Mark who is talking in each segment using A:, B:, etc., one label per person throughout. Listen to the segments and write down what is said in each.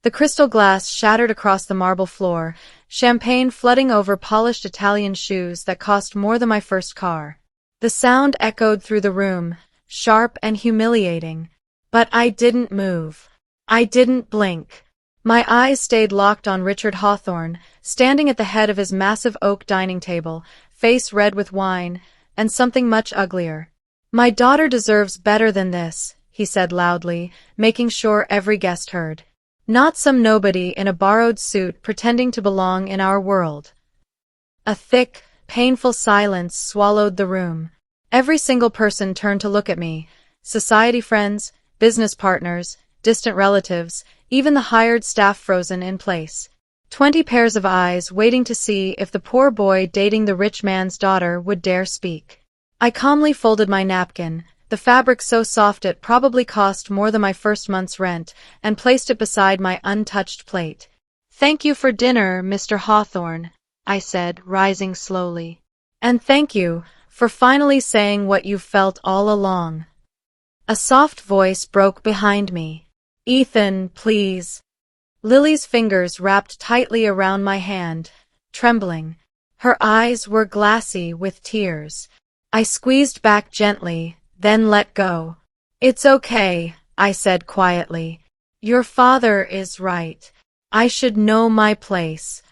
A: The crystal glass shattered across the marble floor, champagne flooding over polished Italian shoes that cost more than my first car. The sound echoed through the room, sharp and humiliating. But I didn't move. I didn't blink. My eyes stayed locked on Richard Hawthorne, standing at the head of his massive oak dining table, face red with wine, and something much uglier. "My daughter deserves better than this," he said loudly, making sure every guest heard. "Not some nobody in a borrowed suit pretending to belong in our world." A thick, painful silence swallowed the room. Every single person turned to look at me. Society friends, business partners, distant relatives, even the hired staff frozen in place. 20 pairs of eyes waiting to see if the poor boy dating the rich man's daughter would dare speak. I calmly folded my napkin, the fabric so soft it probably cost more than my first month's rent, and placed it beside my untouched plate. "Thank you for dinner, Mr. Hawthorne," I said, rising slowly. "And thank you for finally saying what you felt all along." A soft voice broke behind me. "Ethan, please." Lily's fingers wrapped tightly around my hand, trembling. Her eyes were glassy with tears. I squeezed back gently, then let go. "It's okay," I said quietly. "Your father is right. I should know my place."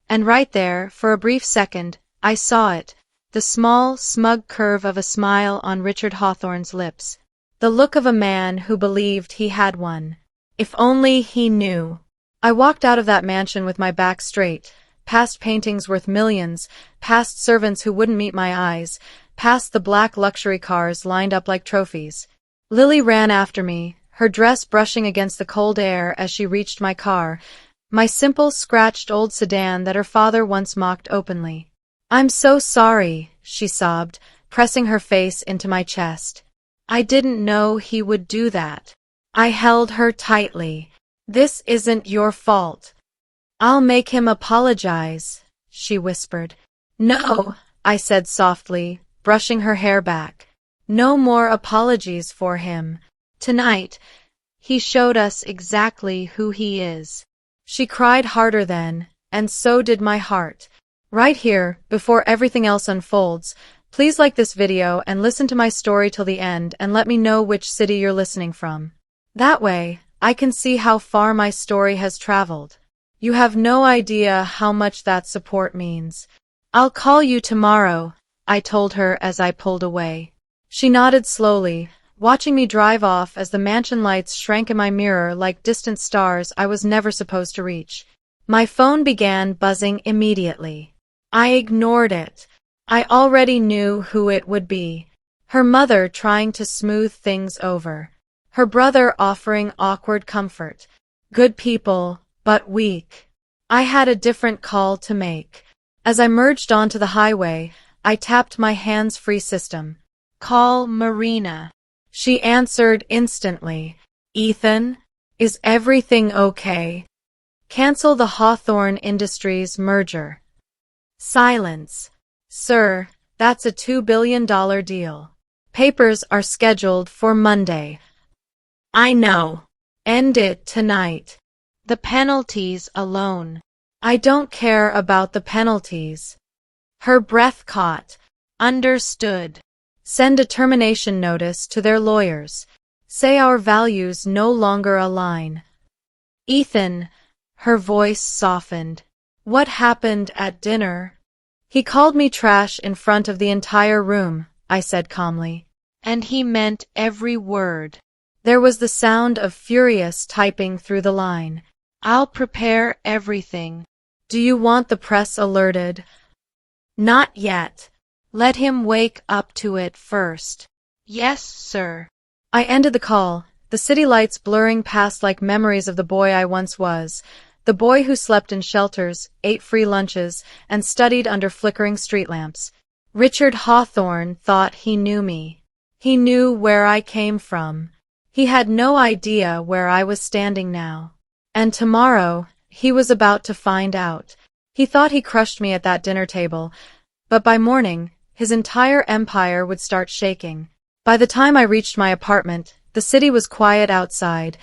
A: And right there, for a brief second, I saw it, the small, smug curve of a smile on Richard Hawthorne's lips. The look of a man who believed he had one. If only he knew. I walked out of that mansion with my back straight, past paintings worth millions, past servants who wouldn't meet my eyes, past the black luxury cars lined up like trophies. Lily ran after me, her dress brushing against the cold air as she reached my car, my simple, scratched old sedan that her father once mocked openly. "I'm so sorry," she sobbed, pressing her face into my chest. "I didn't know he would do that." I held her tightly. "This isn't your fault." "I'll make him apologize," she whispered. "No," I said softly, brushing her hair back. "No more apologies for him. Tonight, he showed us exactly who he is." She cried harder then, and so did my heart. Right here, before everything else unfolds, please like this video and listen to my story till the end and let me know which city you're listening from. That way, I can see how far my story has traveled. You have no idea how much that support means. "I'll call you tomorrow," I told her as I pulled away. She nodded slowly, watching me drive off as the mansion lights shrank in my mirror like distant stars I was never supposed to reach. My phone began buzzing immediately. I ignored it. I already knew who it would be. Her mother trying to smooth things over. Her brother offering awkward comfort. Good people, but weak. I had a different call to make. As I merged onto the highway, I tapped my hands-free system. "Call Marina." She answered instantly. "Ethan, is everything okay? Cancel the Hawthorne Industries merger." Silence. "Sir, that's a $2 billion deal. Papers are scheduled for Monday." "I know. End it tonight. The penalties alone." "I don't care about the penalties." Her breath caught. "Understood. Send a termination notice to their lawyers. Say our values no longer align." "Ethan," her voice softened. "What happened at dinner?" "He called me trash in front of the entire room," I said calmly. "And he meant every word." There was the sound of furious typing through the line. "I'll prepare everything. Do you want the press alerted?" "Not yet. Let him wake up to it first." "Yes, sir." I ended the call, the city lights blurring past like memories of the boy I once was, the boy who slept in shelters, ate free lunches, and studied under flickering street lamps. Richard Hawthorne thought he knew me. He knew where I came from. He had no idea where I was standing now. And tomorrow, he was about to find out. He thought he crushed me at that dinner table, but by morning, his entire empire would start shaking. By the time I reached my apartment, the city was quiet outside,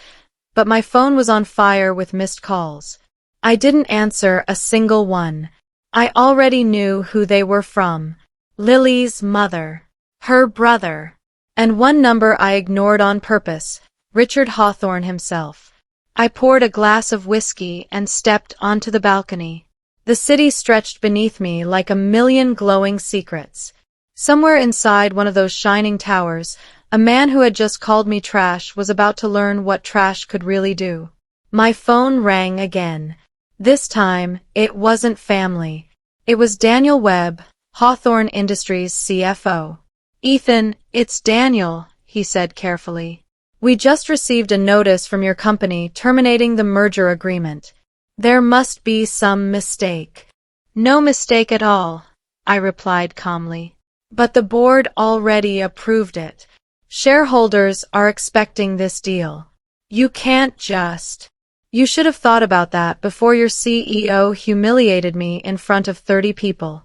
A: but my phone was on fire with missed calls. I didn't answer a single one. I already knew who they were from. Lily's mother, her brother, and one number I ignored on purpose, Richard Hawthorne himself. I poured a glass of whiskey and stepped onto the balcony. The city stretched beneath me like a million glowing secrets. Somewhere inside one of those shining towers, a man who had just called me trash was about to learn what trash could really do. My phone rang again. This time, it wasn't family. It was Daniel Webb, Hawthorne Industries CFO. "Ethan, it's Daniel," he said carefully. "We just received a notice from your company terminating the merger agreement. There must be some mistake." "No mistake at all," I replied calmly. "But the board already approved it. Shareholders are expecting this deal. You can't just... You should have thought about that before your CEO humiliated me in front of 30 people."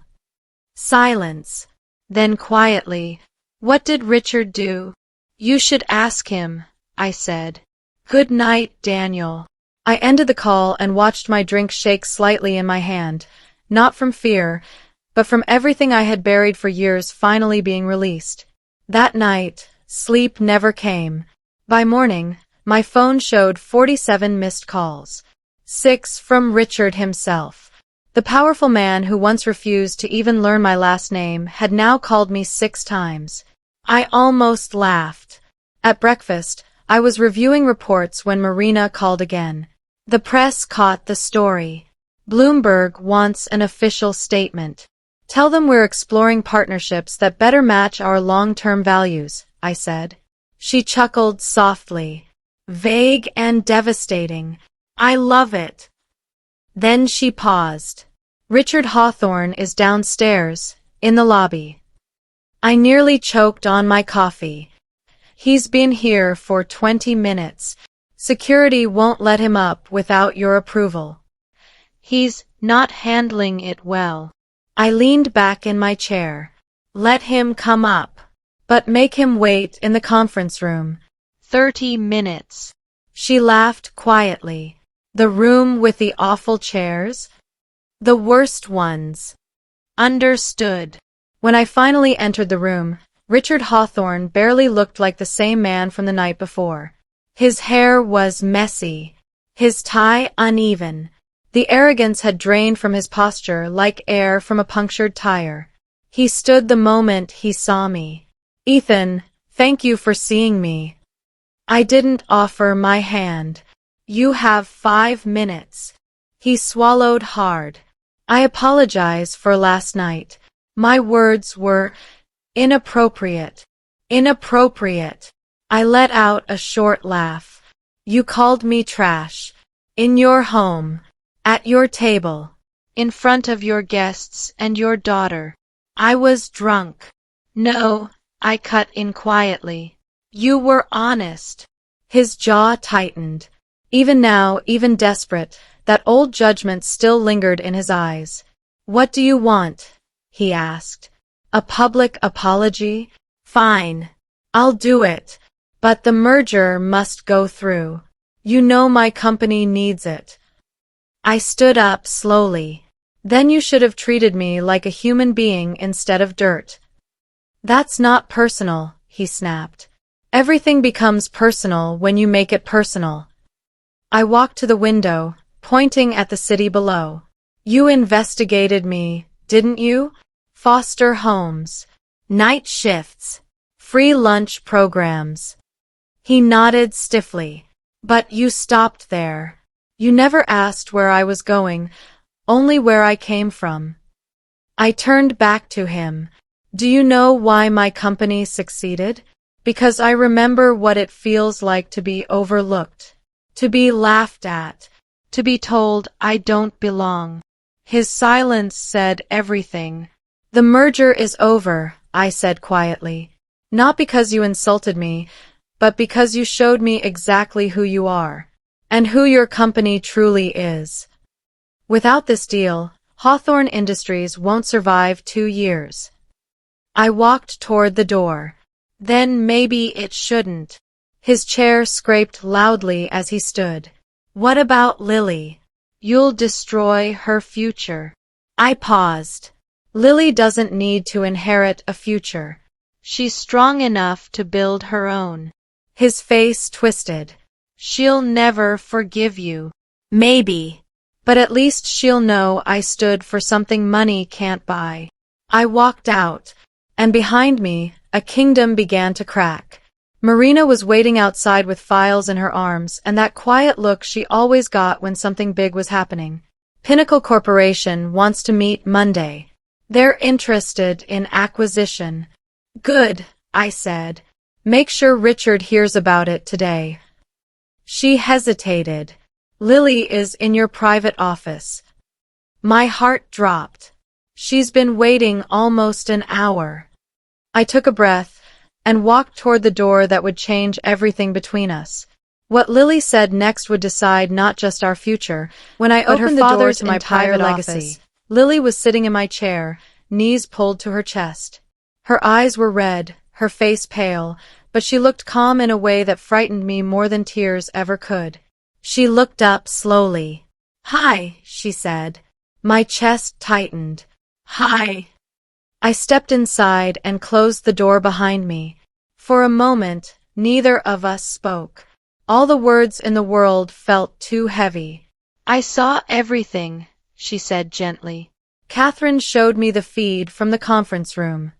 A: Silence. Then quietly, "What did Richard do?" "You should ask him," I said. "Good night, Daniel." I ended the call and watched my drink shake slightly in my hand, not from fear, but from everything I had buried for years finally being released. That night, sleep never came. By morning, my phone showed 47 missed calls. 6 from Richard himself. The powerful man who once refused to even learn my last name had now called me 6 times. I almost laughed. At breakfast, I was reviewing reports when Marina called again. The press caught the story. "Bloomberg wants an official statement. Tell them we're exploring partnerships that better match our long-term values," I said. She chuckled softly. "Vague and devastating. I love it." Then she paused. "Richard Hawthorne is downstairs, in the lobby." I nearly choked on my coffee. "He's been here for 20 minutes. Security won't let him up without your approval." "He's not handling it well." I leaned back in my chair. "Let him come up. But make him wait in the conference room." 30 minutes. She laughed quietly. "The room with the awful chairs?" "The worst ones." "Understood." When I finally entered the room, Richard Hawthorne barely looked like the same man from the night before. His hair was messy, his tie uneven. The arrogance had drained from his posture like air from a punctured tire. He stood the moment he saw me. "Ethan, thank you for seeing me." I didn't offer my hand. "You have 5 minutes." He swallowed hard. "I apologize for last night. My words were inappropriate." Inappropriate. I let out a short laugh. "You called me trash. In your home. At your table. In front of your guests and your daughter." I was drunk. "No," I cut in quietly. "You were honest." His jaw tightened. Even now, even desperate, that old judgment still lingered in his eyes. "What do you want?" he asked. "A public apology? Fine. I'll do it. But the merger must go through. You know my company needs it." I stood up slowly. "Then you should have treated me like a human being instead of dirt." "That's not personal," he snapped. "Everything becomes personal when you make it personal." I walked to the window, pointing at the city below. "You investigated me, didn't you? Foster homes, night shifts, free lunch programs." He nodded stiffly. "But you stopped there. You never asked where I was going, only where I came from." I turned back to him. "Do you know why my company succeeded? Because I remember what it feels like to be overlooked, to be laughed at, to be told I don't belong." His silence said everything. "The merger is over," I said quietly. "Not because you insulted me, but because you showed me exactly who you are, and who your company truly is. Without this deal, Hawthorne Industries won't survive 2 years." I walked toward the door. "Then maybe it shouldn't." His chair scraped loudly as he stood. What about Lily? You'll destroy her future. I paused. Lily doesn't need to inherit a future. She's strong enough to build her own. His face twisted. She'll never forgive you. Maybe. But at least she'll know I stood for something money can't buy. I walked out, and behind me, a kingdom began to crack. Marina was waiting outside with files in her arms and that quiet look she always got when something big was happening. Pinnacle Corporation wants to meet Monday. They're interested in acquisition. Good, I said. Make sure Richard hears about it today. She hesitated. Lily is in your private office. My heart dropped. She's been waiting almost an hour. I took a breath and walked toward the door that would change everything between us. What Lily said next would decide not just our future. When I opened the door to my private legacy, Lily was sitting in my chair, knees pulled to her chest. Her eyes were red, her face pale, but she looked calm in a way that frightened me more than tears ever could. She looked up slowly. Hi, she said. My chest tightened. Hi. I stepped inside and closed the door behind me. For a moment, neither of us spoke. All the words in the world felt too heavy. I saw everything, she said gently. Catherine showed me the feed from the conference room.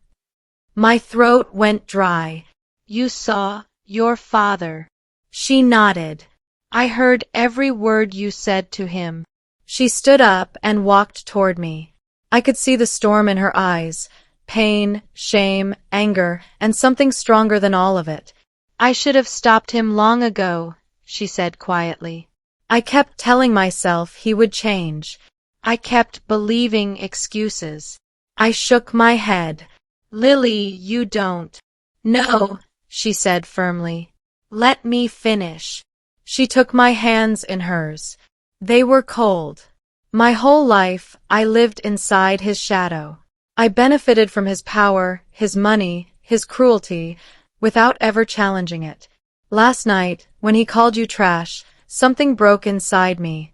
A: My throat went dry. You saw your father. She nodded. I heard every word you said to him. She stood up and walked toward me. I could see the storm in her eyes, pain, shame, anger, and something stronger than all of it. I should have stopped him long ago, she said quietly. I kept telling myself he would change. I kept believing excuses. I shook my head. Lily, you don't. No, she said firmly. Let me finish. She took my hands in hers. They were cold. My whole life, I lived inside his shadow. I benefited from his power, his money, his cruelty, without ever challenging it. Last night, when he called you trash, something broke inside me.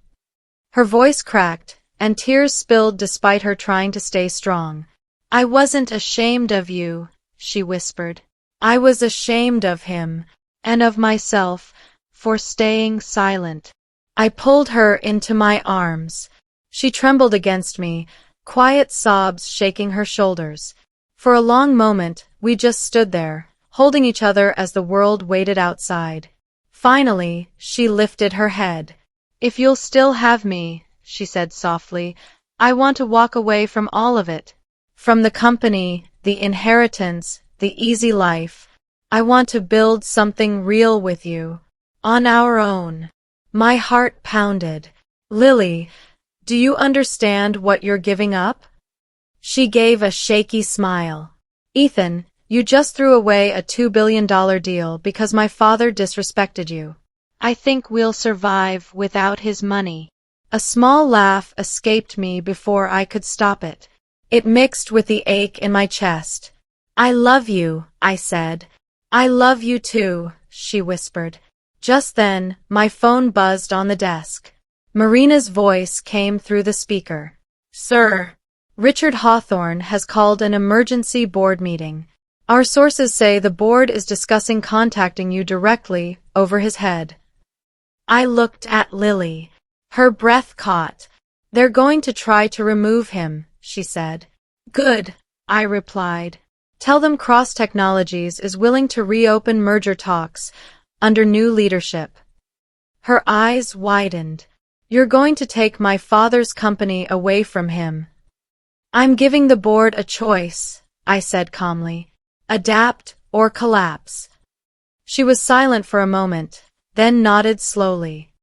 A: Her voice cracked, and tears spilled despite her trying to stay strong. I wasn't ashamed of you, she whispered. I was ashamed of him, and of myself, for staying silent. I pulled her into my arms. She trembled against me, quiet sobs shaking her shoulders. For a long moment, we just stood there, holding each other as the world waited outside. Finally, she lifted her head. If you'll still have me, she said softly, I want to walk away from all of it. From the company, the inheritance, the easy life. I want to build something real with you. On our own. My heart pounded. Lily, do you understand what you're giving up? She gave a shaky smile. Ethan, you just threw away a $2 billion deal because my father disrespected you. I think we'll survive without his money. A small laugh escaped me before I could stop it. It mixed with the ache in my chest. I love you, I said. I love you too, she whispered. Just then, my phone buzzed on the desk. Marina's voice came through the speaker. Sir, Richard Hawthorne has called an emergency board meeting. Our sources say the board is discussing contacting you directly over his head. I looked at Lily. Her breath caught. They're going to try to remove him, she said. Good, I replied. Tell them Cross Technologies is willing to reopen merger talks under new leadership. Her eyes widened. You're going to take my father's company away from him. I'm giving the board a choice, I said calmly. Adapt or collapse. She was silent for a moment, then nodded slowly.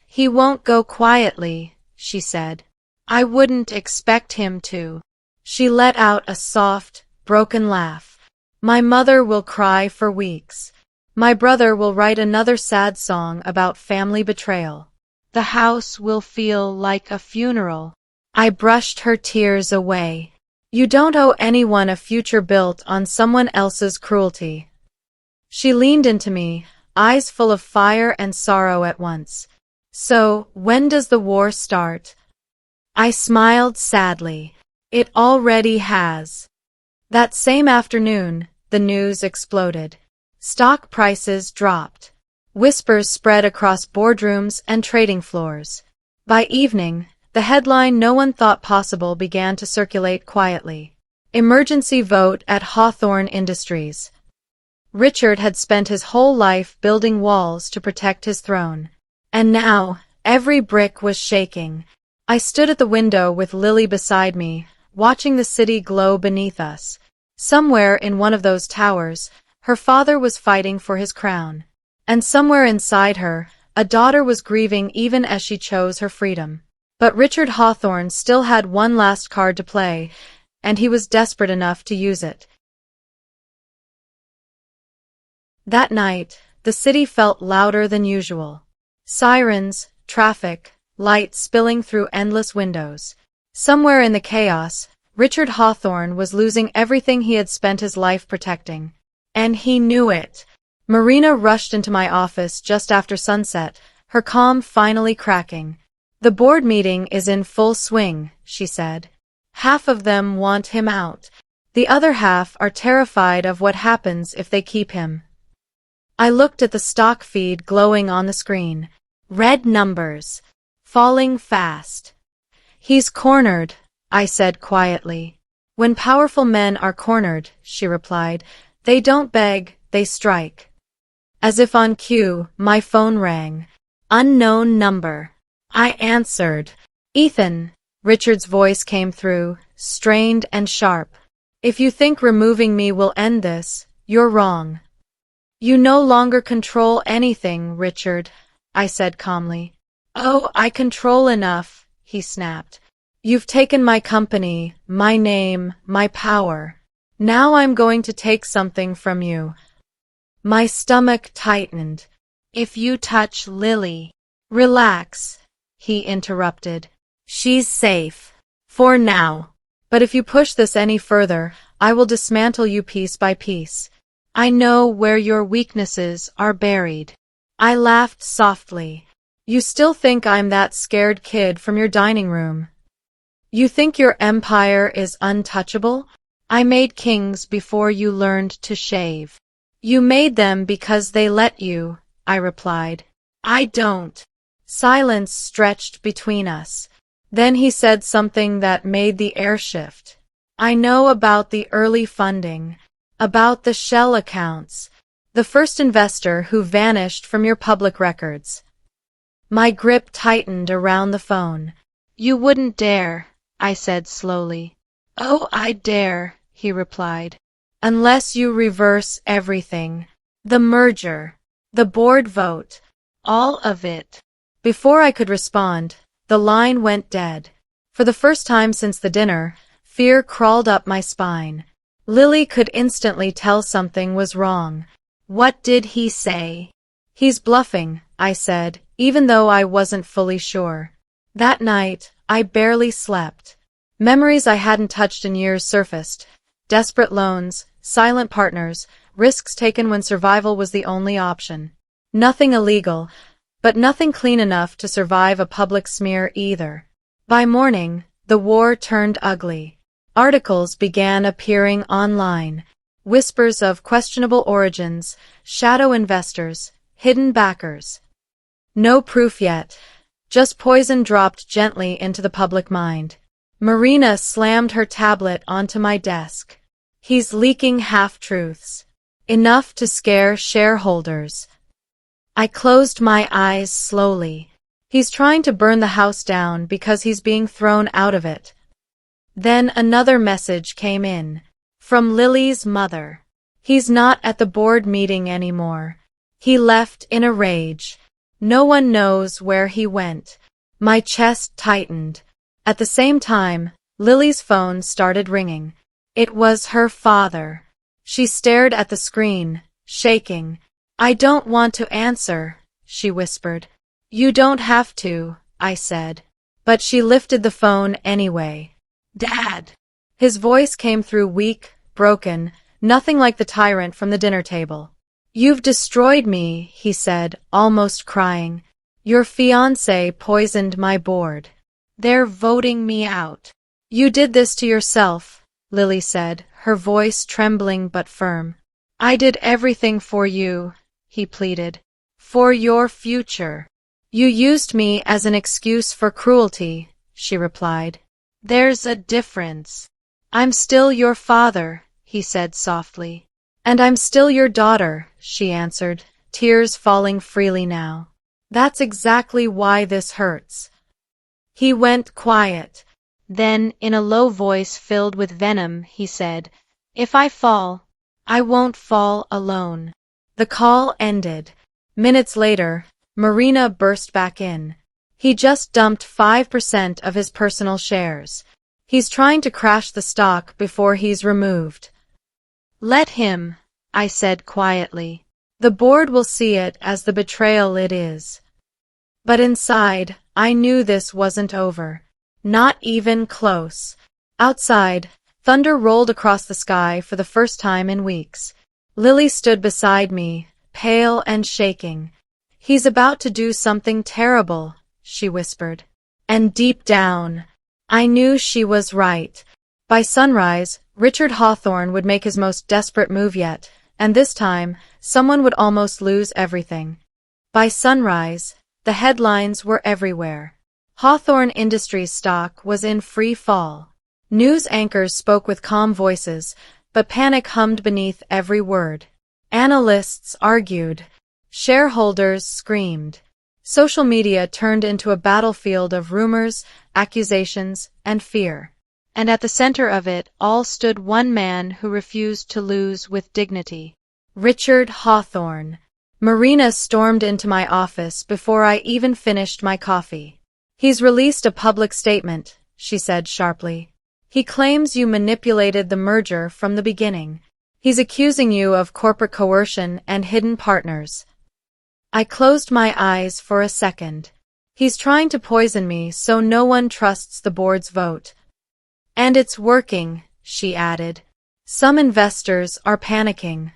A: He won't go quietly, she said. I wouldn't expect him to. She let out a soft, broken laugh. My mother will cry for weeks. My brother will write another sad song about family betrayal. The house will feel like a funeral. I brushed her tears away. You don't owe anyone a future built on someone else's cruelty. She leaned into me, eyes full of fire and sorrow at once. "So, when does the war start?" I smiled sadly. "It already has." That same afternoon, the news exploded. Stock prices dropped. Whispers spread across boardrooms and trading floors. By evening, the headline no one thought possible began to circulate quietly. Emergency vote at Hawthorne Industries. Richard had spent his whole life building walls to protect his throne. And now, every brick was shaking. I stood at the window with Lily beside me, watching the city glow beneath us. Somewhere in one of those towers, her father was fighting for his crown. And somewhere inside her, a daughter was grieving even as she chose her freedom. But Richard Hawthorne still had one last card to play, and he was desperate enough to use it. That night, the city felt louder than usual. Sirens, traffic, light spilling through endless windows. Somewhere in the chaos, Richard Hawthorne was losing everything he had spent his life protecting. And he knew it. Marina rushed into my office just after sunset, her calm finally cracking. "The board meeting is in full swing," she said. "Half of them want him out. The other half are terrified of what happens if they keep him." I looked at the stock feed glowing on the screen. Red numbers. Falling fast. "He's cornered," I said quietly. "When powerful men are cornered," she replied, "they don't beg, they strike." As if on cue, my phone rang. Unknown number. I answered. "Ethan," Richard's voice came through, strained and sharp. "If you think removing me will end this, you're wrong." "You no longer control anything, Richard," I said calmly. "Oh, I control enough," he snapped. "You've taken my company, my name, my power. Now I'm going to take something from you." My stomach tightened. "If you touch Lily—" "Relax," he interrupted. "She's safe. For now. But if you push this any further, I will dismantle you piece by piece. I know where your weaknesses are buried." I laughed softly. "You still think I'm that scared kid from your dining room? You think your empire is untouchable? I made kings before you learned to shave." "You made them because they let you," I replied. "I don't." Silence stretched between us. Then he said something that made the air shift. "I know about the early funding, about the shell accounts, the first investor who vanished from your public records." My grip tightened around the phone. "You wouldn't dare," I said slowly. "Oh, I dare," he replied. "Unless you reverse everything. The merger, the board vote, all of it." Before I could respond, the line went dead. For the first time since the dinner, fear crawled up my spine. Lily could instantly tell something was wrong. "What did he say?" "He's bluffing," I said, even though I wasn't fully sure. That night, I barely slept. Memories I hadn't touched in years surfaced. Desperate loans, silent partners, risks taken when survival was the only option. Nothing illegal, but nothing clean enough to survive a public smear either. By morning, the war turned ugly. Articles began appearing online. Whispers of questionable origins, shadow investors, hidden backers. No proof yet, just poison dropped gently into the public mind. Marina slammed her tablet onto my desk. "He's leaking half-truths. Enough to scare shareholders." I closed my eyes slowly. "He's trying to burn the house down because he's being thrown out of it." Then another message came in. From Lily's mother. "He's not at the board meeting anymore. He left in a rage. No one knows where he went." My chest tightened. At the same time, Lily's phone started ringing. It was her father. She stared at the screen, shaking. "I don't want to answer," she whispered. "You don't have to," I said. But she lifted the phone anyway. "Dad." His voice came through weak, broken, nothing like the tyrant from the dinner table. You've destroyed me, he said, almost crying. Your fiancé poisoned my board. They're voting me out. You did this to yourself, Lily said, her voice trembling but firm. I did everything for you, he pleaded. For your future. You used me as an excuse for cruelty, she replied. There's a difference. I'm still your father, he said softly. And I'm still your daughter, she answered, tears falling freely now. That's exactly why this hurts. He went quiet. Then, in a low voice filled with venom, he said, If I fall, I won't fall alone. The call ended. Minutes later, Marina burst back in. He just dumped 5% of his personal shares. He's trying to crash the stock before he's removed. Let him, I said quietly. The board will see it as the betrayal it is. But inside, I knew this wasn't over. Not even close. Outside, thunder rolled across the sky for the first time in weeks. Lily stood beside me, pale and shaking. He's about to do something terrible, she whispered. And deep down, I knew she was right. By sunrise, Richard Hawthorne would make his most desperate move yet, and this time, someone would almost lose everything. By sunrise, the headlines were everywhere. Hawthorne Industries stock was in free fall. News anchors spoke with calm voices, but panic hummed beneath every word. Analysts argued. Shareholders screamed. Social media turned into a battlefield of rumors, accusations, and fear. And at the center of it all stood one man who refused to lose with dignity. Richard Hawthorne. Marina stormed into my office before I even finished my coffee. He's released a public statement, she said sharply. He claims you manipulated the merger from the beginning. He's accusing you of corporate coercion and hidden partners. I closed my eyes for a second. He's trying to poison me so no one trusts the board's vote. And it's working, she added. Some investors are panicking.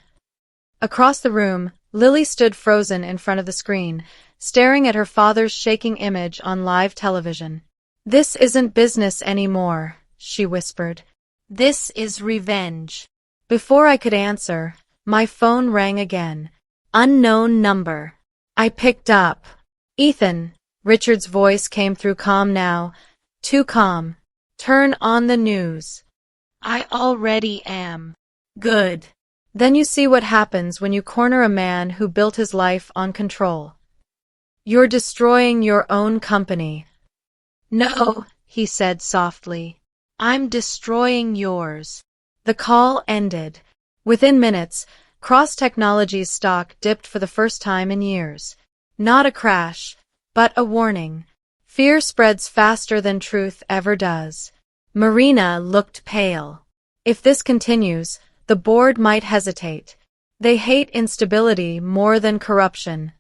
A: Across the room, Lily stood frozen in front of the screen, staring at her father's shaking image on live television. This isn't business anymore, she whispered. This is revenge. Before I could answer, my phone rang again. Unknown number. I picked up. Ethan, Richard's voice came through calm now. Too calm. Turn on the news. I already am. Good. Then you see what happens when you corner a man who built his life on control. You're destroying your own company. No, he said softly. I'm destroying yours. The call ended. Within minutes, Cross Technologies stock dipped for the first time in years. Not a crash, but a warning. Fear spreads faster than truth ever does. Marina looked pale. If this continues, the board might hesitate. They hate instability more than corruption.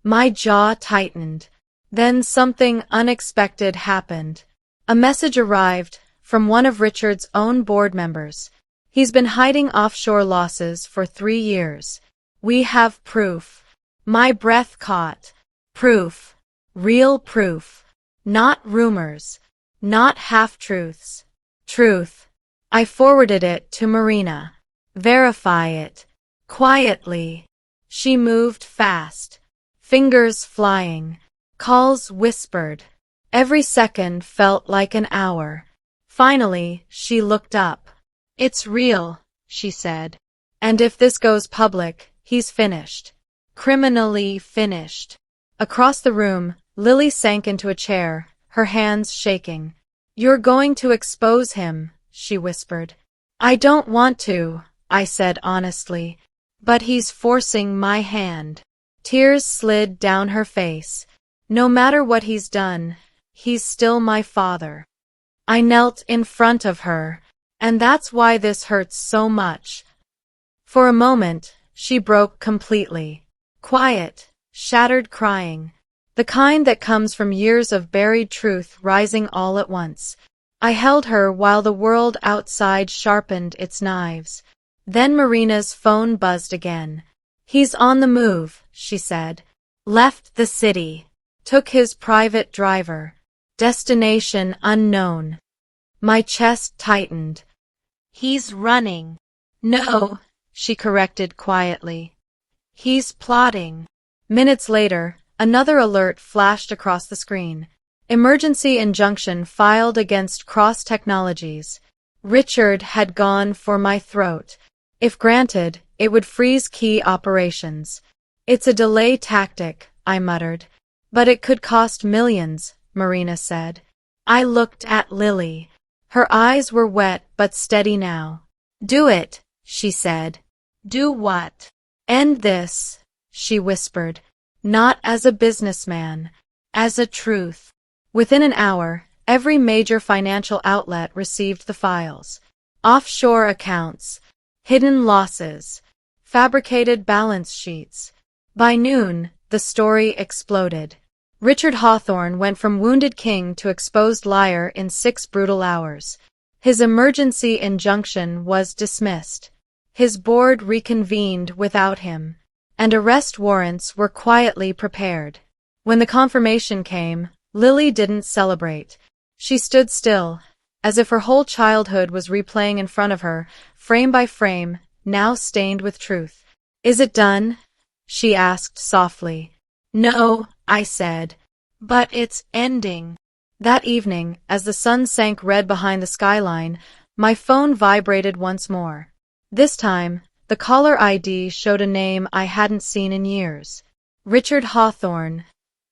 A: My jaw tightened. Then something unexpected happened. A message arrived from one of Richard's own board members. He's been hiding offshore losses for 3 years. We have proof. My breath caught. Proof. Real proof. Not rumors. Not half-truths. Truth. I forwarded it to Marina. Verify it. Quietly. She moved fast. Fingers flying. Calls whispered. Every second felt like an hour. Finally, she looked up. It's real, she said. And if this goes public, he's finished. Criminally finished. Across the room, Lily sank into a chair, her hands shaking. You're going to expose him, she whispered. I don't want to, I said honestly. But he's forcing my hand. Tears slid down her face. No matter what he's done, he's still my father. I knelt in front of her, and that's why this hurts so much. For a moment, she broke completely. Quiet, shattered crying. The kind that comes from years of buried truth rising all at once. I held her while the world outside sharpened its knives. Then Marina's phone buzzed again. He's on the move, she said. Left the city. Took his private driver. Destination unknown. My chest tightened. He's running. No, she corrected quietly. He's plotting. Minutes later, another alert flashed across the screen. Emergency injunction filed against Cross Technologies. Richard had gone for my throat. If granted, it would freeze key operations. It's a delay tactic, I muttered. But it could cost millions, Marina said. I looked at Lily. Her eyes were wet but steady now. Do it, she said. Do what? End this, she whispered. Not as a businessman, as a truth. Within an hour, every major financial outlet received the files. Offshore accounts, hidden losses, fabricated balance sheets. By noon, the story exploded. Richard Hawthorne went from wounded king to exposed liar in 6 brutal hours. His emergency injunction was dismissed. His board reconvened without him, and arrest warrants were quietly prepared. When the confirmation came, Lily didn't celebrate. She stood still, as if her whole childhood was replaying in front of her, frame by frame, now stained with truth. Is it done? She asked softly. No, I said. But it's ending. That evening, as the sun sank red behind the skyline, my phone vibrated once more. This time, the caller ID showed a name I hadn't seen in years. Richard Hawthorne.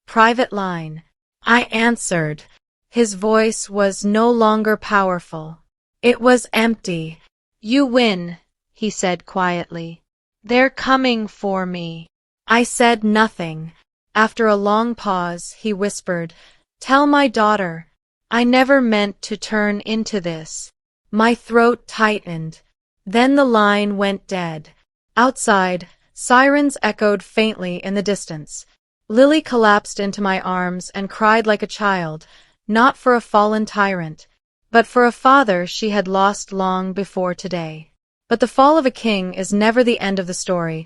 A: Private line. I answered. His voice was no longer powerful. It was empty. You win, he said quietly. They're coming for me. I said nothing. After a long pause, he whispered, Tell my daughter. I never meant to turn into this. My throat tightened. Then the line went dead. Outside, sirens echoed faintly in the distance. Lily collapsed into my arms and cried like a child, not for a fallen tyrant, but for a father she had lost long before today. But the fall of a king is never the end of the story,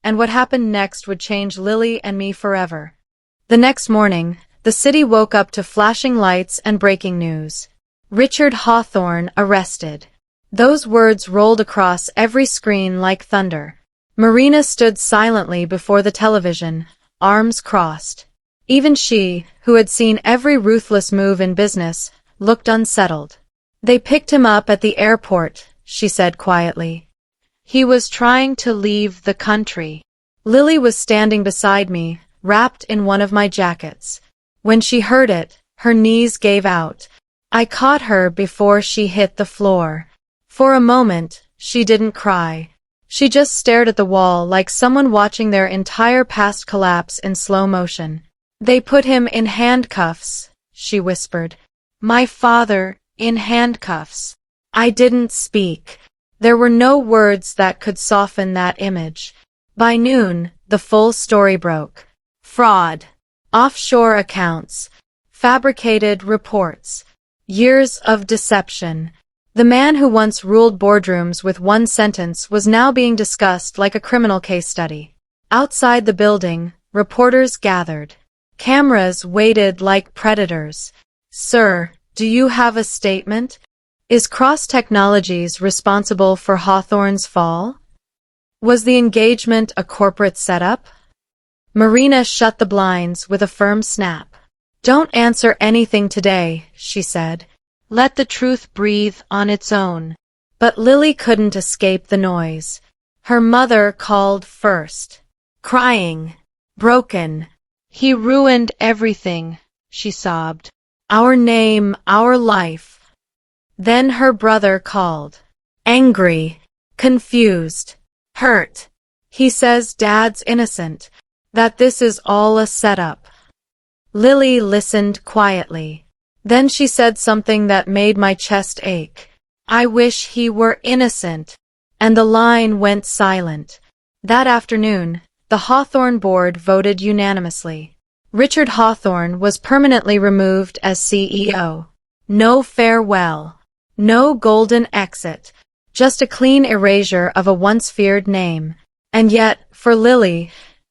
A: and what happened next would change Lily and me forever. The next morning, the city woke up to flashing lights and breaking news. Richard Hawthorne arrested. Those words rolled across every screen like thunder. Marina stood silently before the television, arms crossed. Even she, who had seen every ruthless move in business, looked unsettled. They picked him up at the airport, she said quietly. He was trying to leave the country. Lily was standing beside me, wrapped in one of my jackets. When she heard it, her knees gave out. I caught her before she hit the floor. For a moment, she didn't cry. She just stared at the wall like someone watching their entire past collapse in slow motion. They put him in handcuffs, she whispered. My father, in handcuffs. I didn't speak. There were no words that could soften that image. By noon, the full story broke. Fraud. Offshore accounts. Fabricated reports. Years of deception. The man who once ruled boardrooms with one sentence was now being discussed like a criminal case study. Outside the building, reporters gathered. Cameras waited like predators. Sir, do you have a statement? Is Cross Technologies responsible for Hawthorne's fall? Was the engagement a corporate setup? Marina shut the blinds with a firm snap. Don't answer anything today, she said. Let the truth breathe on its own. But Lily couldn't escape the noise. Her mother called first. Crying. Broken. He ruined everything, she sobbed. Our name, our life. Then her brother called. Angry. Confused. Hurt. He says Dad's innocent. That this is all a setup. Lily listened quietly. Then she said something that made my chest ache. I wish he were innocent. And the line went silent. That afternoon, the Hawthorne board voted unanimously. Richard Hawthorne was permanently removed as CEO. No farewell. No golden exit. Just a clean erasure of a once feared name. And yet, For Lily,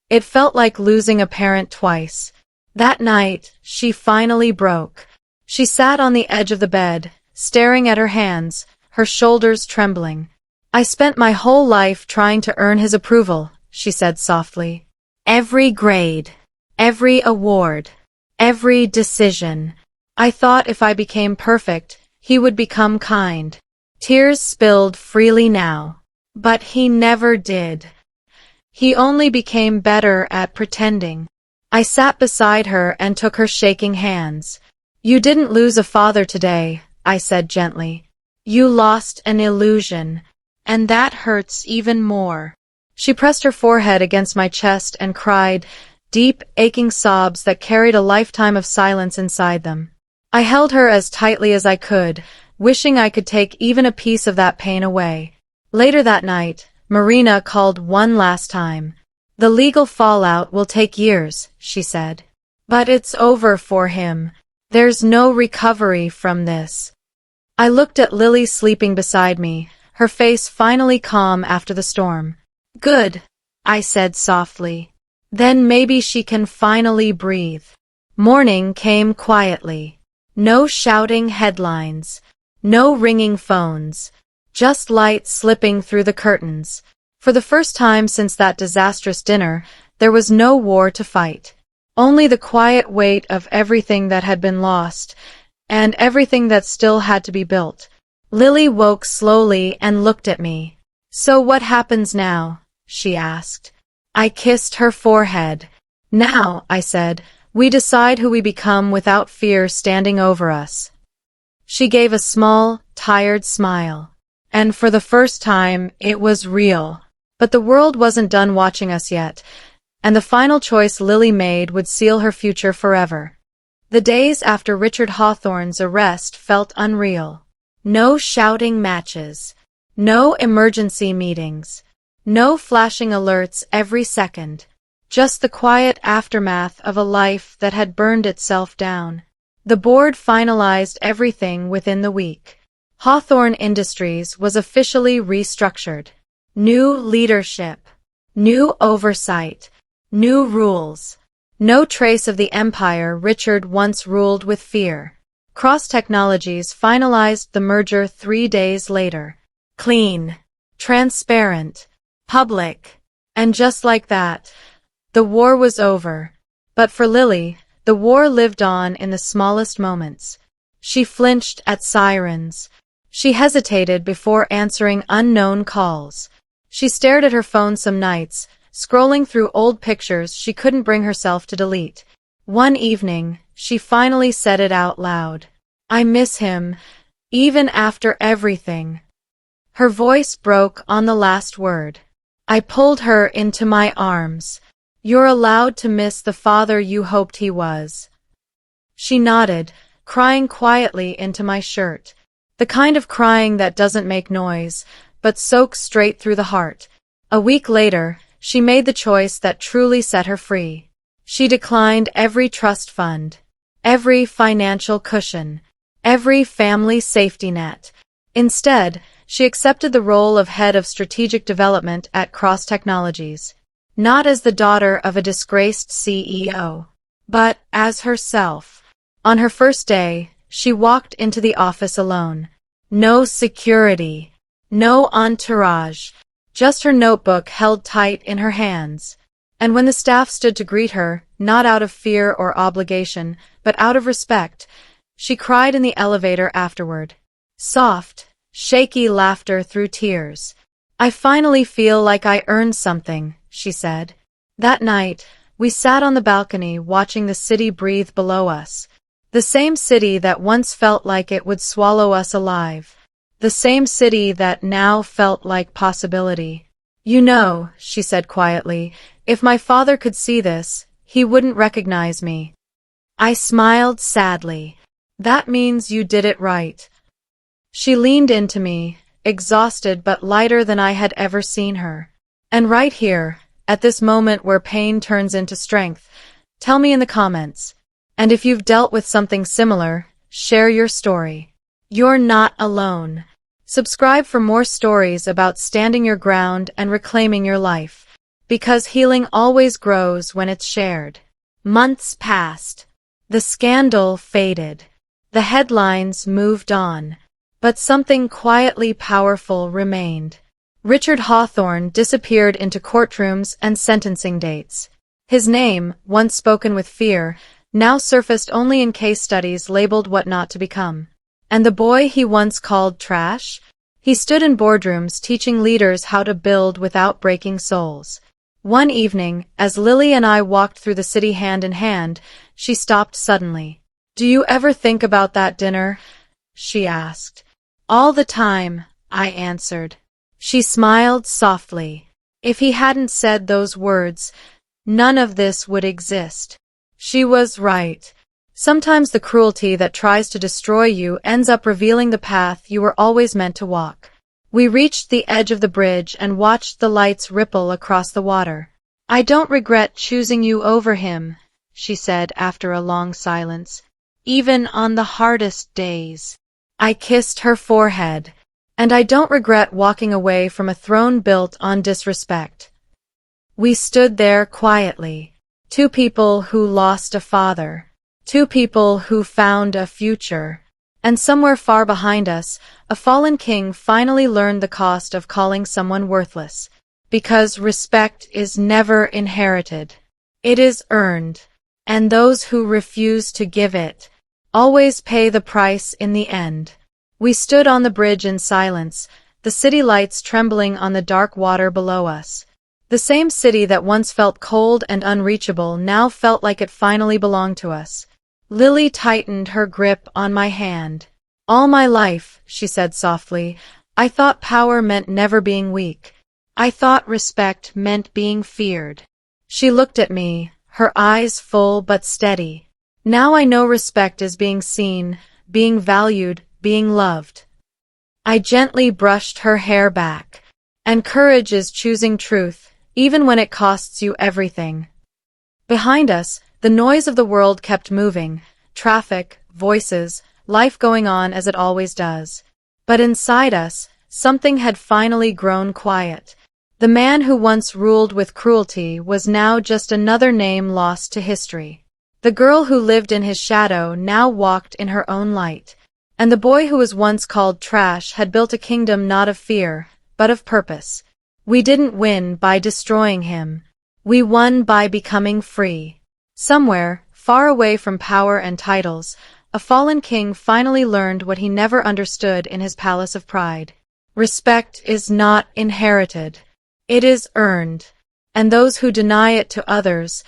A: it felt like losing a parent twice. That night, she finally broke. She sat on the edge of the bed, staring at her hands, her shoulders trembling. "I spent my whole life trying to earn his approval," she said softly. "Every grade, every award, every decision. I thought if I became perfect, he would become kind." Tears spilled freely now. But he never did. He only became better at pretending. I sat beside her and took her shaking hands. "You didn't lose a father today," I said gently. "You lost an illusion, and that hurts even more." She pressed her forehead against my chest and cried, deep, aching sobs that carried a lifetime of silence inside them. I held her as tightly as I could, wishing I could take even a piece of that pain away. Later that night, Marina called one last time. "The legal fallout will take years," she said. "But it's over for him. There's no recovery from this." I looked at Lily sleeping beside me, her face finally calm after the storm. "Good," I said softly. "Then maybe she can finally breathe." Morning came quietly. No shouting headlines. No ringing phones. Just light slipping through the curtains. For the first time since that disastrous dinner, there was no war to fight. Only the quiet weight of everything that had been lost, and everything that still had to be built. Lily woke slowly and looked at me. "So what happens now?" she asked. I kissed her forehead. "Now," I said, "we decide who we become without fear standing over us." She gave a small, tired smile. And for the first time, it was real. But the world wasn't done watching us yet, and the final choice Lily made would seal her future forever. The days after Richard Hawthorne's arrest felt unreal. No shouting matches. No emergency meetings. No flashing alerts every second. Just the quiet aftermath of a life that had burned itself down. The board finalized everything within the week. Hawthorne Industries was officially restructured. New leadership. New oversight. New rules. No trace of the empire Richard once ruled with fear. Cross Technologies finalized the merger 3 days later. Clean. Transparent. Public. And just like that, the war was over. But for Lily, the war lived on in the smallest moments. She flinched at sirens. She hesitated before answering unknown calls. She stared at her phone some nights, scrolling through old pictures she couldn't bring herself to delete. One evening, she finally said it out loud. "I miss him, even after everything." Her voice broke on the last word. I pulled her into my arms. "You're allowed to miss the father you hoped he was." She nodded, crying quietly into my shirt. The kind of crying that doesn't make noise, but soaks straight through the heart. A week later, she made the choice that truly set her free. She declined every trust fund, every financial cushion, every family safety net. Instead, she accepted the role of head of strategic development at Cross Technologies. Not as the daughter of a disgraced CEO, but as herself. On her first day, she walked into the office alone. No security, no entourage, just her notebook held tight in her hands. And when the staff stood to greet her, not out of fear or obligation, but out of respect, she cried in the elevator afterward. Soft, shaky laughter through tears. "I finally feel like I earned something," she said. That night, we sat on the balcony watching the city breathe below us. The same city that once felt like it would swallow us alive. The same city that now felt like possibility. "You know," she said quietly, "if my father could see this, he wouldn't recognize me." I smiled sadly. "That means you did it right." She leaned into me, exhausted but lighter than I had ever seen her. "And right here, at this moment where pain turns into strength, tell me in the comments. And if you've dealt with something similar, share your story. You're not alone." Subscribe for more stories about standing your ground and reclaiming your life. because healing always grows when it's shared. Months passed. The scandal faded. The headlines moved on. But something quietly powerful remained. Richard Hawthorne disappeared into courtrooms and sentencing dates. His name, once spoken with fear, now surfaced only in case studies labeled what not to become. And the boy he once called trash? He stood in boardrooms teaching leaders how to build without breaking souls. One evening, as Lily and I walked through the city hand in hand, she stopped suddenly. "Do you ever think about that dinner?" she asked. "All the time," I answered. She smiled softly. If he hadn't said those words, none of this would exist. She was right. Sometimes the cruelty that tries to destroy you ends up revealing the path you were always meant to walk. We reached the edge of the bridge and watched the lights ripple across the water. "I don't regret choosing you over him," she said after a long silence, "even on the hardest days." I kissed her forehead. "And I don't regret walking away from a throne built on disrespect." We stood there quietly. Two people who lost a father. Two people who found a future. And somewhere far behind us, a fallen king finally learned the cost of calling someone worthless. Because respect is never inherited. It is earned. And those who refuse to give it always pay the price in the end. We stood on the bridge in silence, the city lights trembling on the dark water below us. The same city that once felt cold and unreachable now felt like it finally belonged to us. Lily tightened her grip on my hand. "All my life," she said softly, "I thought power meant never being weak. I thought respect meant being feared." She looked at me, her eyes full but steady. "Now I know respect is being seen, being valued, being loved." I gently brushed her hair back. "And courage is choosing truth, even when it costs you everything." Behind us, the noise of the world kept moving, traffic, voices, life going on as it always does. But inside us, something had finally grown quiet. The man who once ruled with cruelty was now just another name lost to history. The girl who lived in his shadow now walked in her own light. And the boy who was once called trash had built a kingdom not of fear, but of purpose. We didn't win by destroying him. We won by becoming free. Somewhere, far away from power and titles, a fallen king finally learned what he never understood in his palace of pride. Respect is not inherited. It is earned. And those who deny it to others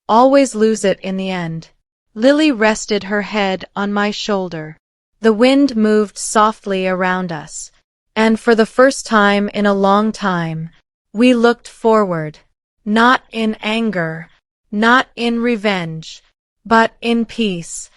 A: always lose it in the end. Lily rested her head on my shoulder. The wind moved softly around us. And for the first time in a long time, we looked forward. Not in anger, not in revenge, but in peace.